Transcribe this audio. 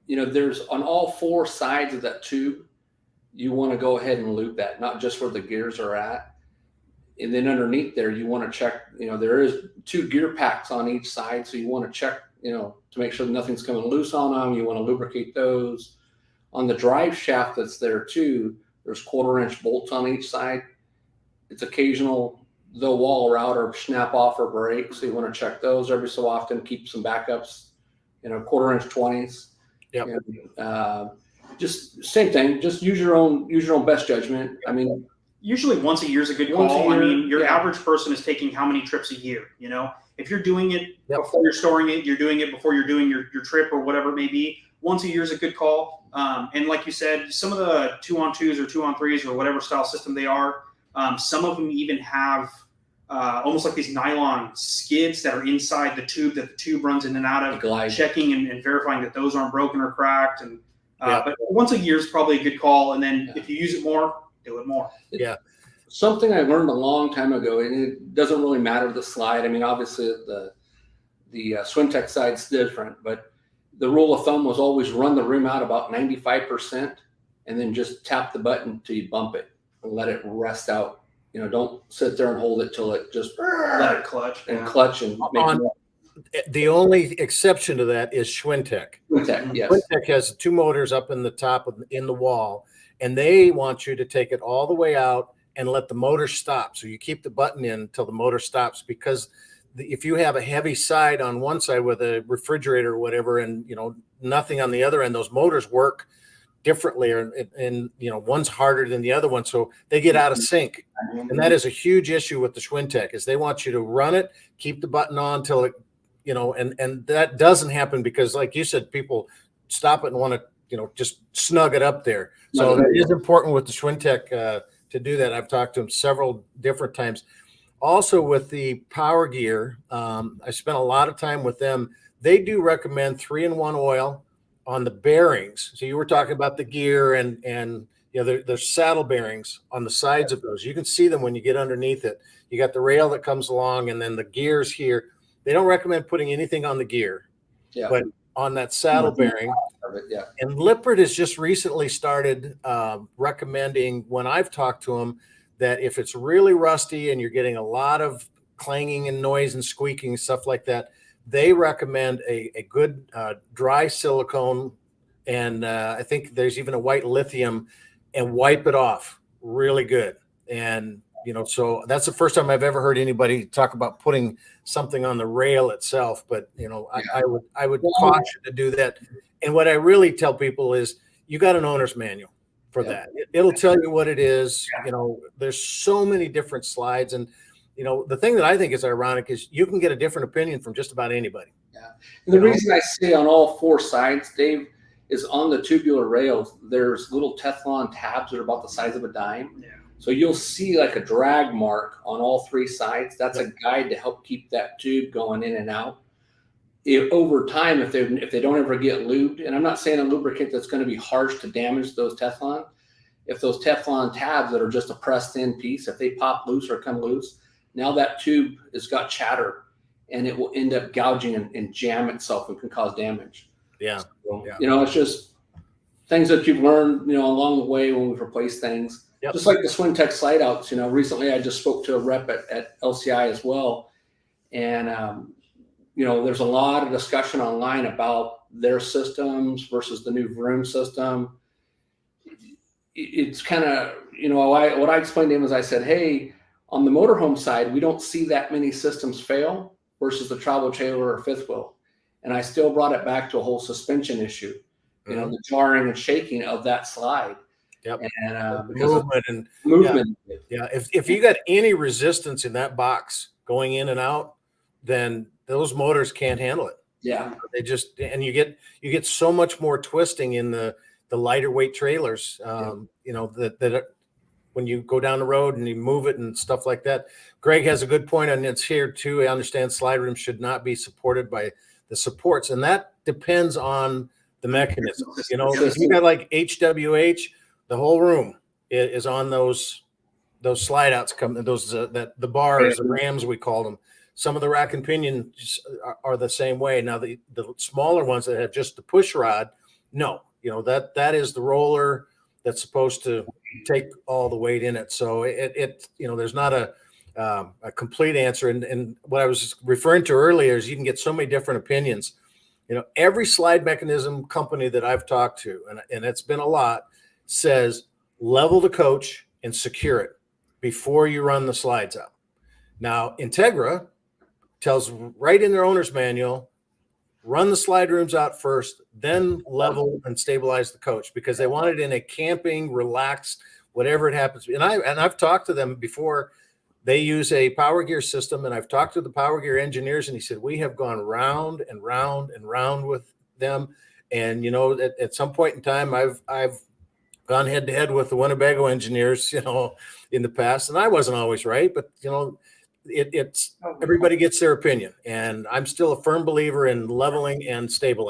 There's on all four sides of that tube, you want to go ahead and loop that, not just where the gears are at. And then underneath there, you want to check, there is 2 gear packs on each side. So you want to check, to make sure nothing's coming loose on them. You want to lubricate those. On the drive shaft that's there too, there's 1/4-inch bolts on each side. It's occasional, they'll wall out or snap off or break. So you want to check those every so often, keep some backups, 1/4-inch 20s. Yep. Just same thing. Just use your own best judgment. I mean, usually once a year is a good call. I mean, your average person is taking how many trips a year? If you're doing it before you're storing it, you're doing it before you're doing your trip or whatever it may be. Once a year is a good call. And like you said, some of the 2-on-2s or 2-on-3s or whatever style system they are, some of them even have almost like these nylon skids that are inside the tube that the tube runs in and out of, checking and verifying that those aren't broken or cracked. And but once a year is probably a good call. And then if you use it more, do it more. Yeah. Something I learned a long time ago, and it doesn't really matter the slide. I mean, obviously the Swintech side's different, but the rule of thumb was always run the rim out about 95% and then just tap the button till you bump it and let it rest out. Don't sit there and hold it till it just let it clutch and clutch and make the only exception to that is Swintech. Swintech, yes. Swintech has 2 motors up in the top in the wall, and they want you to take it all the way out and let the motor stop. So you keep the button in until the motor stops, because if you have a heavy side on one side with a refrigerator or whatever, and nothing on the other end, those motors work differently, and one's harder than the other one, so they get out of sync. And that is a huge issue with the Swintech, is they want you to run it, keep the button on till it, and that doesn't happen because, like you said, people stop it and want to just snug it up there. So it is important with the Swintech to do that. I've talked to them several different times. Also with the Power Gear, I spent a lot of time with them. They do recommend 3-in-1 oil on the bearings. So you were talking about the gear and there's saddle bearings on the sides of those. You can see them when you get underneath it. You got the rail that comes along, and then the gears here. They don't recommend putting anything on the gear, but on that saddle bearing. And Lippert has just recently started recommending, when I've talked to them, that if it's really rusty and you're getting a lot of clanging and noise and squeaking and stuff like that, they recommend a good dry silicone, and I think there's even a white lithium, and wipe it off really good. And so that's the first time I've ever heard anybody talk about putting something on the rail itself. But I would caution to do that. And what I really tell people is, you got an owner's manual for that. It'll tell you what it is. There's so many different slides, and the thing that I think is ironic is you can get a different opinion from just about anybody. Yeah. And the reason I say on all 4 sides, Dave, is on the tubular rails, there's little Teflon tabs that are about the size of a dime. Yeah. So you'll see like a drag mark on all 3 sides. That's a guide to help keep that tube going in and out. Over time, if they don't ever get lubed, and I'm not saying a lubricant that's going to be harsh to damage those Teflon, if those Teflon tabs that are just a pressed in piece, if they pop loose or come loose, now that tube has got chatter, and it will end up gouging and jam itself and can cause damage. Yeah. So, it's just things that you've learned, along the way when we've replaced things. Yep. Just like the Swintech slide outs, recently I just spoke to a rep at LCI as well. And, there's a lot of discussion online about their systems versus the new Vroom system. It's kind of, what I explained to him is I said, hey, on the motorhome side, we don't see that many systems fail versus the travel trailer or fifth wheel. And I still brought it back to a whole suspension issue, the jarring and shaking of that slide. Yep. And movement. Yeah. If you got any resistance in that box going in and out, then those motors can't handle it. Yeah. They just, and you get so much more twisting in the lighter weight trailers, that when you go down the road and you move it and stuff like that. Greg has a good point on it's here too. I understand slide rims should not be supported by the supports, and that depends on the mechanism. If you got like HWH, the whole room is on those slide outs, the bars, the rams we call them. Some of the rack and pinions are the same way. Now the smaller ones that have just the push rod, no, that is the roller that's supposed to take all the weight in it. So there's not a complete answer. And what I was referring to earlier is you can get so many different opinions. Every slide mechanism company that I've talked to, and it's been a lot, says level the coach and secure it before you run the slides out. Now, Integra tells right in their owner's manual, run the slide rooms out first, then level and stabilize the coach, because they want it in a camping, relaxed, whatever it happens to be. And I've talked to them before. They use a power gear system, and I've talked to the power gear engineers, and he said, we have gone round and round and round with them. And, at some point in time, I've gone head to head with the Winnebago engineers, in the past, and I wasn't always right, but, it's everybody gets their opinion. And I'm still a firm believer in leveling and stabilizing.